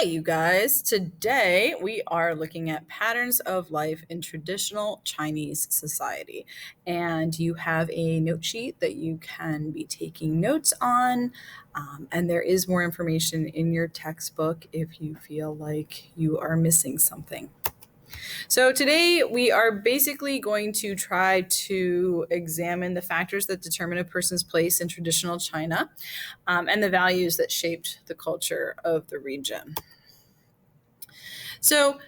Hi, you guys. Today we are looking at patterns of life in traditional Chinese society. And you have a note sheet that you can be taking notes on. And there is more information in your textbook if you feel like you are missing something. So, today we are basically going to try to examine the factors that determine a person's place in traditional China and the values that shaped the culture of the region. So,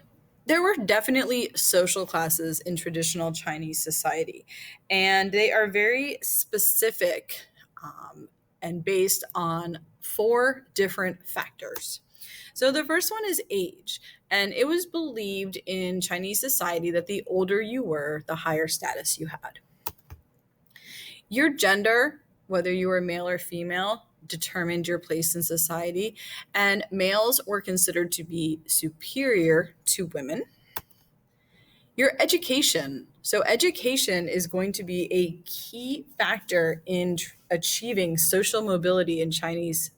there were definitely social classes in traditional Chinese society, and they are very specific and based on four different factors. So, the first one is age, and it was believed in Chinese society that the older you were, the higher status you had. Your gender, whether you were male or female, determined your place in society, and males were considered to be superior to women. Your education. So, education is going to be a key factor in achieving social mobility in Chinese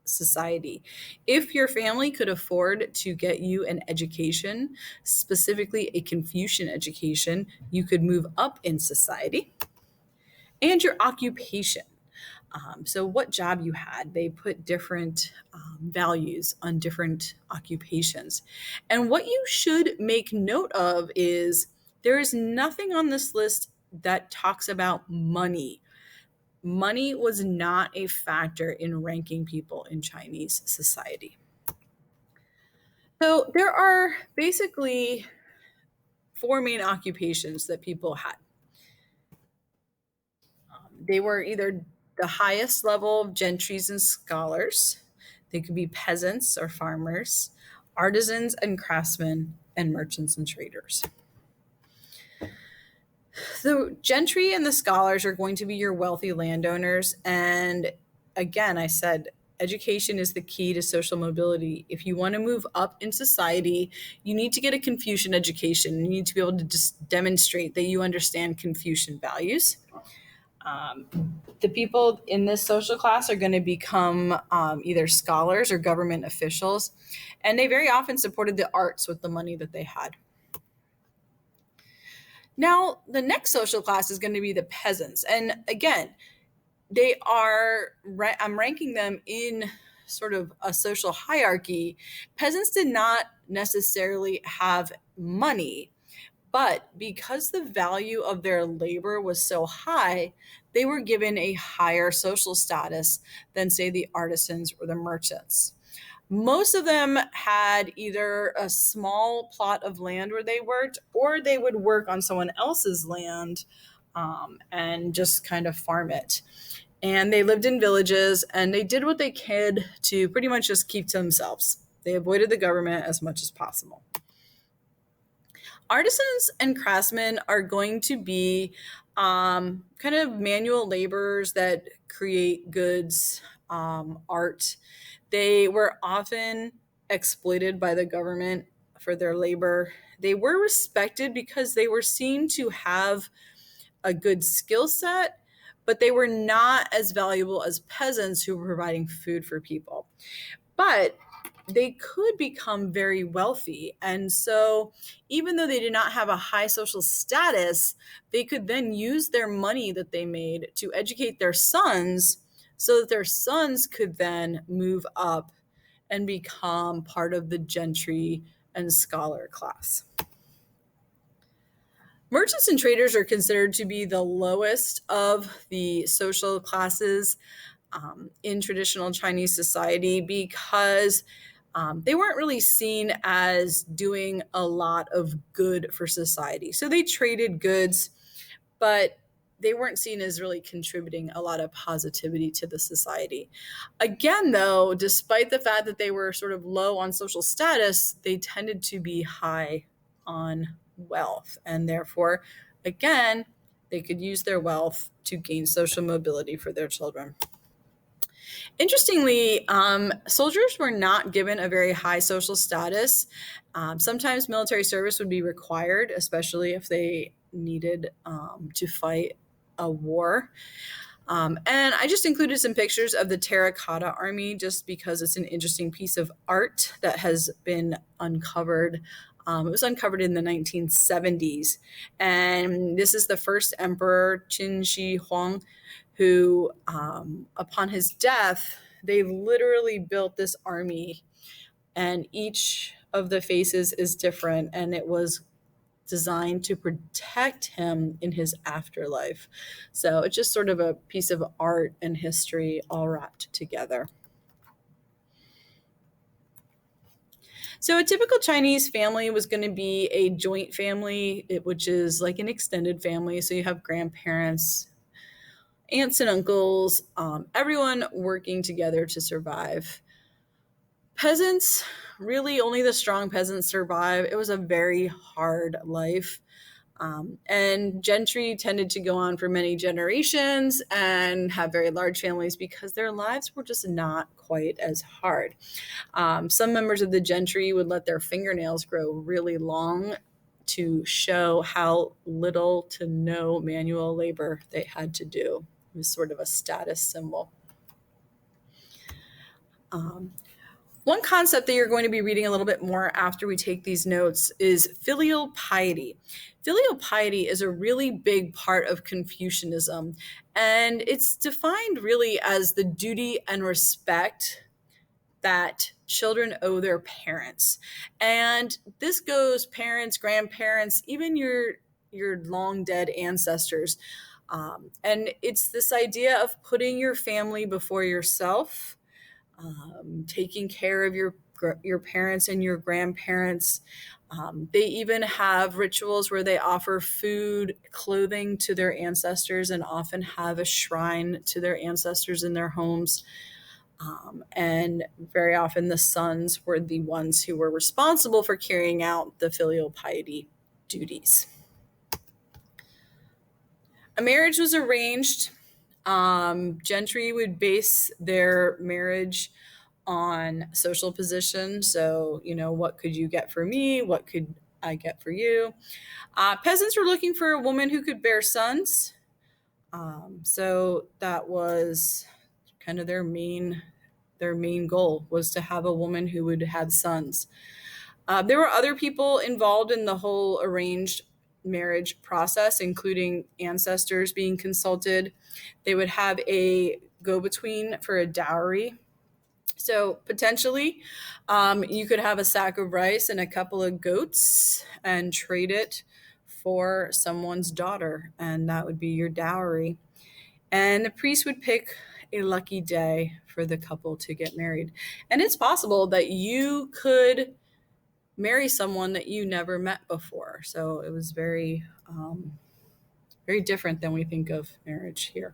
society. If your family could afford to get you an education, specifically a Confucian education, you could move up in society. And your occupation. So, what job you had, they put different values on different occupations. And what you should make note of is there is nothing on this list that talks about money. Money was not a factor in ranking people in Chinese society. So, there are basically four main occupations that people had. They were either the highest level of gentries and scholars. They could be peasants or farmers, artisans and craftsmen, and merchants and traders. The gentry and the scholars are going to be your wealthy landowners. And again, I said education is the key to social mobility. If you want to move up in society, you need to get a Confucian education. You need to be able to just demonstrate that you understand Confucian values. The people in this social class are going to become either scholars or government officials, and they very often supported the arts with the money that they had. Now, the next social class is going to be the peasants, and again, I'm ranking them in sort of a social hierarchy. Peasants did not necessarily have money. But because the value of their labor was so high, they were given a higher social status than, say, the artisans or the merchants. Most of them had either a small plot of land where they worked, or they would work on someone else's land and just kind of farm it. And they lived in villages and they did what they could to pretty much just keep to themselves. They avoided the government as much as possible. Artisans and craftsmen are going to be kind of manual laborers that create goods, art. They were often exploited by the government for their labor. They were respected because they were seen to have a good skill set, but they were not as valuable as peasants who were providing food for people. But they could become very wealthy. And so, even though they did not have a high social status, they could then use their money that they made to educate their sons so that their sons could then move up and become part of the gentry and scholar class. Merchants and traders are considered to be the lowest of the social classes in traditional Chinese society because they weren't really seen as doing a lot of good for society. So they traded goods, but they weren't seen as really contributing a lot of positivity to the society. Again, though, despite the fact that they were sort of low on social status, they tended to be high on wealth. And therefore, again, they could use their wealth to gain social mobility for their children. Interestingly, soldiers were not given a very high social status. Sometimes military service would be required, especially if they needed to fight a war. And I just included some pictures of the Terracotta Army just because it's an interesting piece of art that has been uncovered. It was uncovered in the 1970s. And this is the first emperor, Qin Shi Huang, who, upon his death, they literally built this army, and each of the faces is different, and it was designed to protect him in his afterlife. So it's just sort of a piece of art and history all wrapped together. So a typical Chinese family was going to be a joint family, which is like an extended family. So you have grandparents, aunts and uncles, everyone working together to survive. Peasants, really only the strong peasants survive. It was a very hard life. And gentry tended to go on for many generations and have very large families because their lives were just not quite as hard. Some members of the gentry would let their fingernails grow really long to show how little to no manual labor they had to do. It was sort of a status symbol. One concept that you're going to be reading a little bit more after we take these notes is filial piety. Filial piety is a really big part of Confucianism, and it's defined really as the duty and respect that children owe their parents. And this goes parents, grandparents, even your long dead ancestors. And it's this idea of putting your family before yourself, taking care of your parents and your grandparents. They even have rituals where they offer food, clothing to their ancestors, and often have a shrine to their ancestors in their homes. And very often the sons were the ones who were responsible for carrying out the filial piety duties. A marriage was arranged. Gentry would base their marriage on social position. So, what could you get for me? What could I get for you? Peasants were looking for a woman who could bear sons. So that was kind of their main goal, was to have a woman who would have sons. There were other people involved in the whole arranged marriage process, including ancestors being consulted. They would have a go-between for a dowry. So potentially, you could have a sack of rice and a couple of goats and trade it for someone's daughter, and that would be your dowry. And the priest would pick a lucky day for the couple to get married. And it's possible that you could marry someone that you never met before. So it was very, very different than we think of marriage here.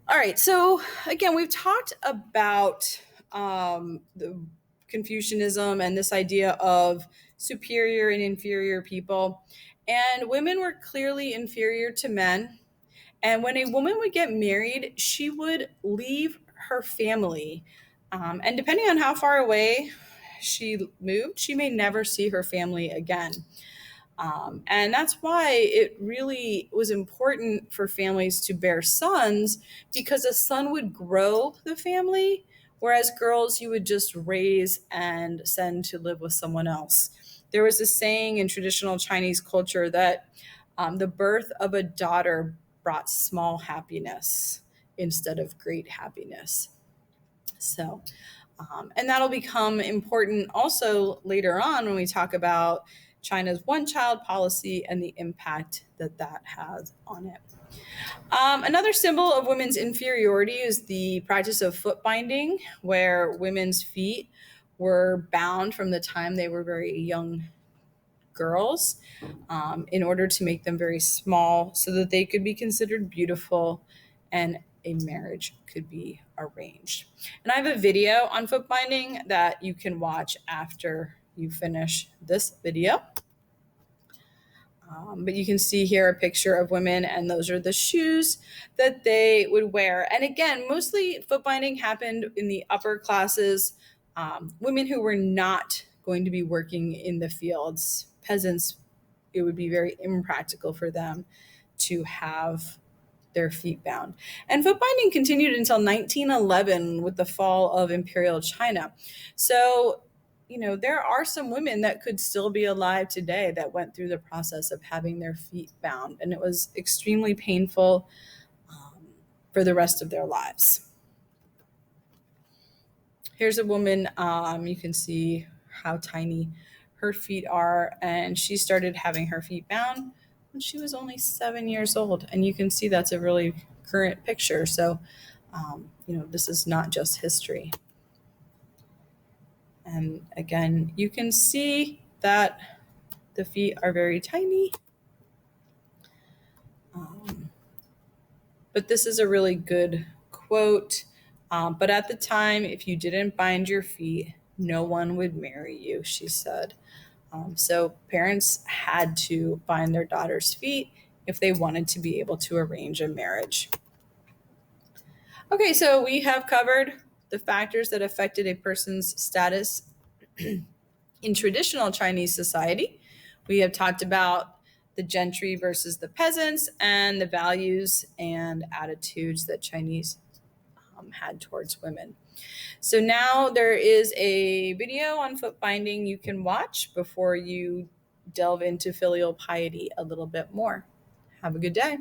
All right. So again, we've talked about the Confucianism and this idea of superior and inferior people. And women were clearly inferior to men. And when a woman would get married, she would leave her family. And depending on how far away she moved, she may never see her family again. And that's why it really was important for families to bear sons, because a son would grow the family, whereas girls you would just raise and send to live with someone else. There was a saying in traditional Chinese culture that the birth of a daughter brought small happiness instead of great happiness. So, and that'll become important also later on when we talk about China's one-child policy and the impact that that has on it. Another symbol of women's inferiority is the practice of foot binding, where women's feet were bound from the time they were very young girls, in order to make them very small so that they could be considered beautiful and a marriage could be arranged. And I have a video on foot binding that you can watch after you finish this video. But you can see here a picture of women, and those are the shoes that they would wear. And again, mostly foot binding happened in the upper classes, women who were not going to be working in the fields. Peasants, it would be very impractical for them to have their feet bound. And foot binding continued until 1911 with the fall of Imperial China. So, there are some women that could still be alive today that went through the process of having their feet bound, and it was extremely painful for the rest of their lives. Here's a woman, you can see how tiny her feet are, and she started having her feet bound when she was only 7 years old. And you can see that's a really current picture. So, this is not just history. And again, you can see that the feet are very tiny. But this is a really good quote. But at the time, if you didn't bind your feet, no one would marry you, she said. So parents had to bind their daughters' feet if they wanted to be able to arrange a marriage. Okay, so we have covered the factors that affected a person's status in traditional Chinese society. We have talked about the gentry versus the peasants and the values and attitudes that Chinese had towards women. So now there is a video on foot binding you can watch before you delve into filial piety a little bit more. Have a good day.